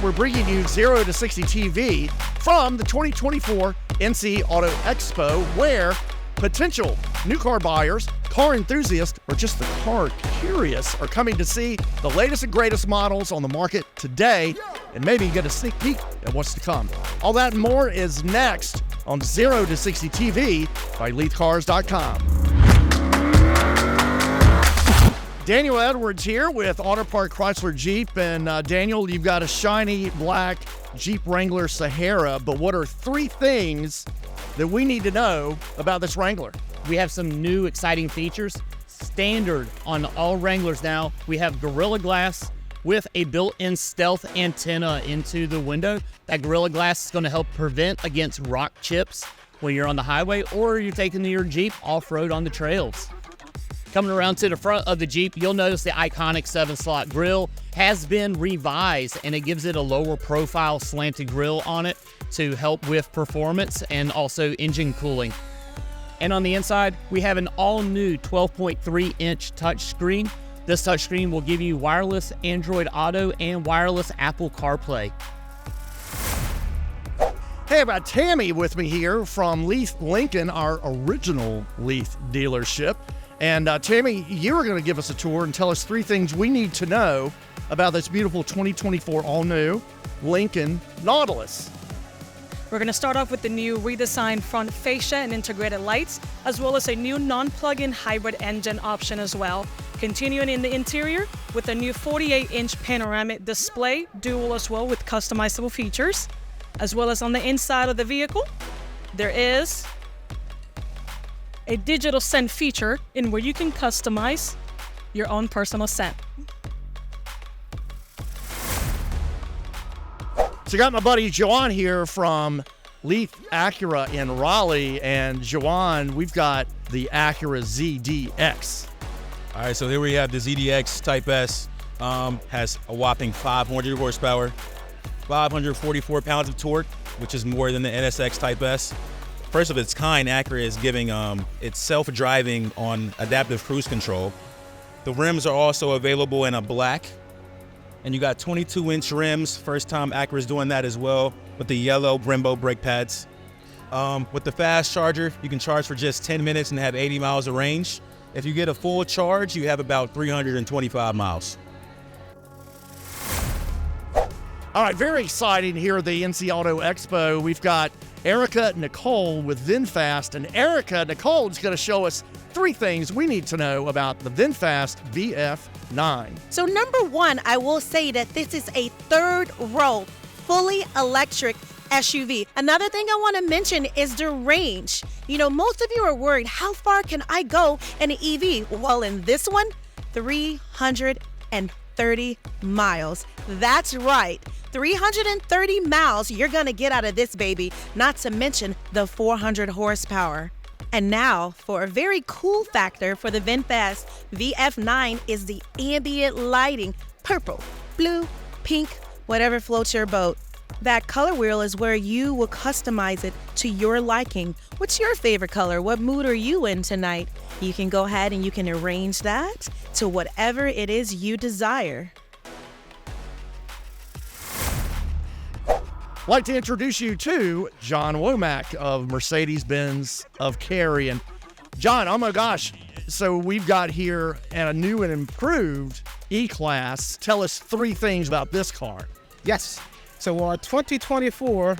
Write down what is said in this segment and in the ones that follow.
We're bringing you 0 to 60 TV from the 2024 NC Auto Expo, where potential new car buyers, car enthusiasts, or just the car curious are coming to see the latest and greatest models on the market today and maybe get a sneak peek at what's to come. All that and more is next on 0 to 60 TV by LeithCars.com. Daniel Edwards here with Auto Park Chrysler Jeep. And Daniel, you've got a shiny black Jeep Wrangler Sahara, but what are 3 things that we need to know about this Wrangler? We have some new exciting features. Standard on all Wranglers now, we have Gorilla Glass with a built-in stealth antenna into the window. That Gorilla Glass is going to help prevent against rock chips when you're on the highway or you're taking your Jeep off-road on the trails. Coming around to the front of the Jeep, you'll notice the iconic 7-slot grille has been revised, and it gives it a lower profile slanted grille on it to help with performance and also engine cooling. And on the inside, we have an all-new 12.3-inch touchscreen. This touchscreen will give you wireless Android Auto and wireless Apple CarPlay. Hey, I've got Tammy with me here from Leith Lincoln, our original Leith dealership. And Tammy, you are going to give us a tour and tell us 3 things we need to know about this beautiful 2024 all-new Lincoln Nautilus. We're going to start off with the new redesigned front fascia and integrated lights, as well as a new non-plug-in hybrid engine option as well. Continuing in the interior with a new 48-inch panoramic display, dual as well with customizable features. As well as on the inside of the vehicle, there is a digital scent feature in where you can customize your own personal scent. So I got my buddy Joanne here from Leith Acura in Raleigh, and Joanne, we've got the Acura ZDX. All right, so here we have the ZDX Type S. Has a whopping 500 horsepower, 544 pounds of torque, which is more than the NSX Type S. First of its kind, Acura is giving its self-driving on adaptive cruise control. The rims are also available in a black, and you got 22-inch rims. First time Acura's doing that as well, with the yellow Brembo brake pads. With the fast charger, you can charge for just 10 minutes and have 80 miles of range. If you get a full charge, you have about 325 miles. All right, very exciting here at the NC Auto Expo. We've got Erica Nicole with Vinfast, and Erica Nicole is going to show us 3 things we need to know about the Vinfast VF9. So number 1, I will say that this is a 3rd-row, fully electric SUV. Another thing I want to mention is the range. You know, most of you are worried, how far can I go in an EV? Well, in this one, 330 miles. That's right. 330 miles you're going to get out of this baby, not to mention the 400 horsepower. And now, for a very cool factor for the Vinfast VF9 is the ambient lighting. Purple, blue, pink, whatever floats your boat. That color wheel is where you will customize it to your liking. What's your favorite color? What mood are you in tonight? You can go ahead and you can arrange that to whatever it is you desire. I'd like to introduce you to John Womack of Mercedes-Benz of Cary. And John, oh my gosh, so we've got here a new and improved E-Class. Tell us 3 things about this car. Yes. So our 2024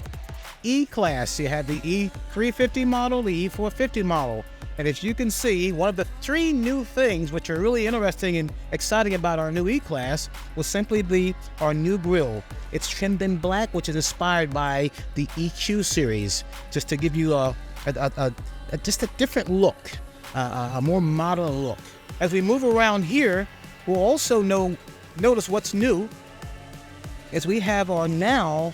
E-Class, you have the E350 model, the E450 model. And as you can see, one of the 3 new things which are really interesting and exciting about our new E-Class will simply be our new grille. It's trimmed in black, which is inspired by the EQ series, just to give you just a different look, a more modern look. As we move around here, we'll also notice what's new is we have our now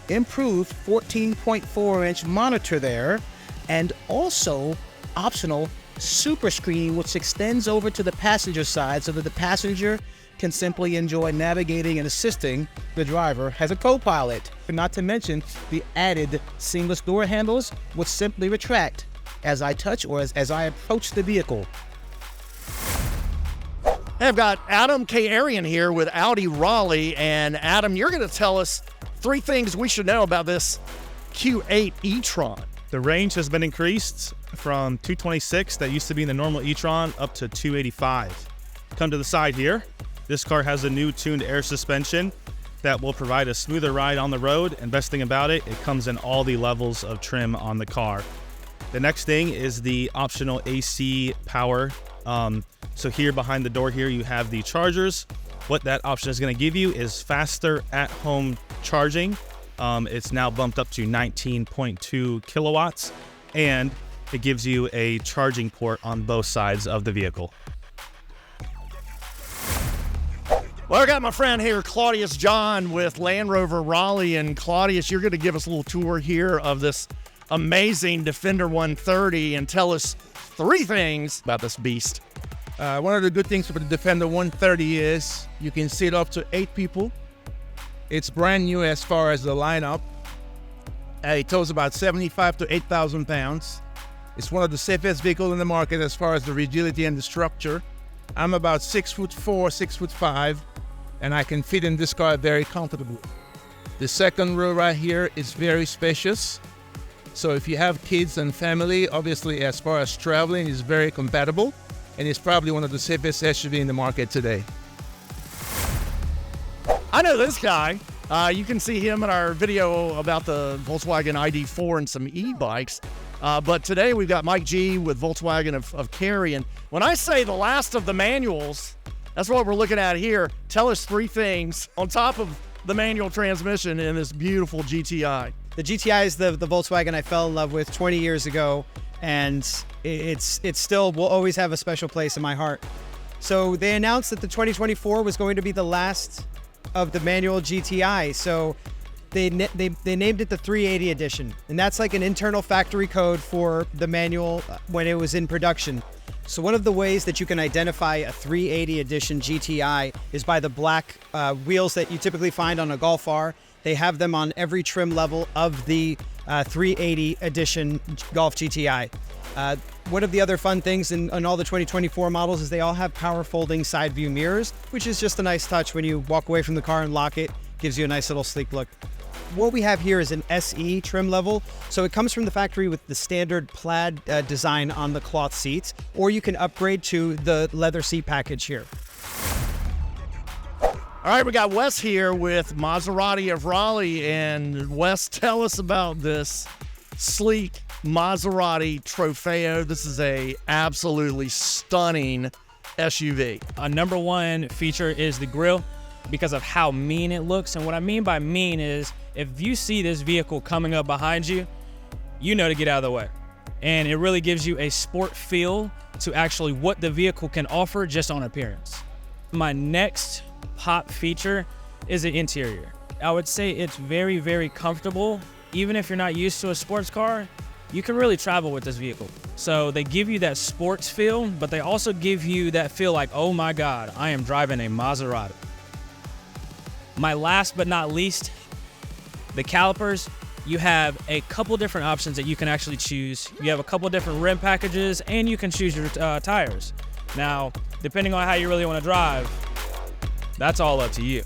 improved 14.4-inch monitor there, and also optional super screen, which extends over to the passenger side so that the passenger can simply enjoy navigating and assisting the driver as a co-pilot. Not to mention the added seamless door handles, which simply retract as I touch or as I approach the vehicle. Hey, I've got Adam K. Arian here with Audi Raleigh. And Adam, you're going to tell us 3 things we should know about this Q8 e-tron. The range has been increased from 226, that used to be in the normal e-tron, up to 285. Come to the side here. This car has a new tuned air suspension that will provide a smoother ride on the road. And best thing about it, it comes in all the levels of trim on the car. The next thing is the optional AC power. So here behind the door here, you have the chargers. What that option is going to give you is faster at-home charging. It's now bumped up to 19.2 kilowatts, and it gives you a charging port on both sides of the vehicle. Well, I got my friend here, Claudius John with Land Rover Raleigh. And Claudius, you're going to give us a little tour here of this amazing Defender 130 and tell us 3 things about this beast. One of the good things about the Defender 130 is you can seat up to 8 people. It's brand new as far as the lineup. It tows about 75 to 8,000 pounds. It's one of the safest vehicles in the market as far as the rigidity and the structure. I'm about 6'4", 6'5", and I can fit in this car very comfortably. The second row right here is very spacious. So if you have kids and family, obviously as far as traveling, it's very compatible. And it's probably one of the safest SUV in the market today. I know this guy. You can see him in our video about the Volkswagen ID4 and some e-bikes. But today we've got Mike G with Volkswagen of Cary. And when I say the last of the manuals, that's what we're looking at here. Tell us 3 things on top of the manual transmission in this beautiful GTI. The GTI is the Volkswagen I fell in love with 20 years ago, and it's still will always have a special place in my heart. So they announced that the 2024 was going to be the last of the manual GTI. So they named it the 380 edition, and that's like an internal factory code for the manual when it was in production. So one of the ways that you can identify a 380 edition GTI is by the black wheels that you typically find on a Golf R. They have them on every trim level of the 380 edition Golf GTI. One of the other fun things in all the 2024 models is they all have power folding side view mirrors, which is just a nice touch when you walk away from the car and lock it. Gives you a nice little sleek look. What we have here is an SE trim level. So it comes from the factory with the standard plaid design on the cloth seats, or you can upgrade to the leather seat package here. All right, we got Wes here with Maserati of Raleigh. And Wes, tell us about this sleek Maserati Trofeo. This is a absolutely stunning SUV. A number 1 feature is the grille because of how mean it looks. And what I mean by mean is if you see this vehicle coming up behind you, you know to get out of the way. And it really gives you a sport feel to actually what the vehicle can offer just on appearance. My next pop feature is the interior. I would say it's very, very comfortable. Even if you're not used to a sports car, you can really travel with this vehicle. So they give you that sports feel, but they also give you that feel like, oh my God, I am driving a Maserati. My last but not least, the calipers. You have a couple different options that you can actually choose. You have a couple different rim packages, and you can choose your tires. Now, depending on how you really want to drive, that's all up to you.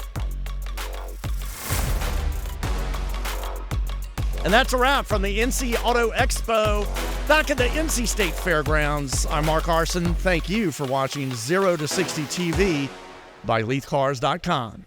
And that's a wrap from the NC Auto Expo back at the NC State Fairgrounds. I'm Mark Harson. Thank you for watching 0 to 60 TV by LeithCars.com.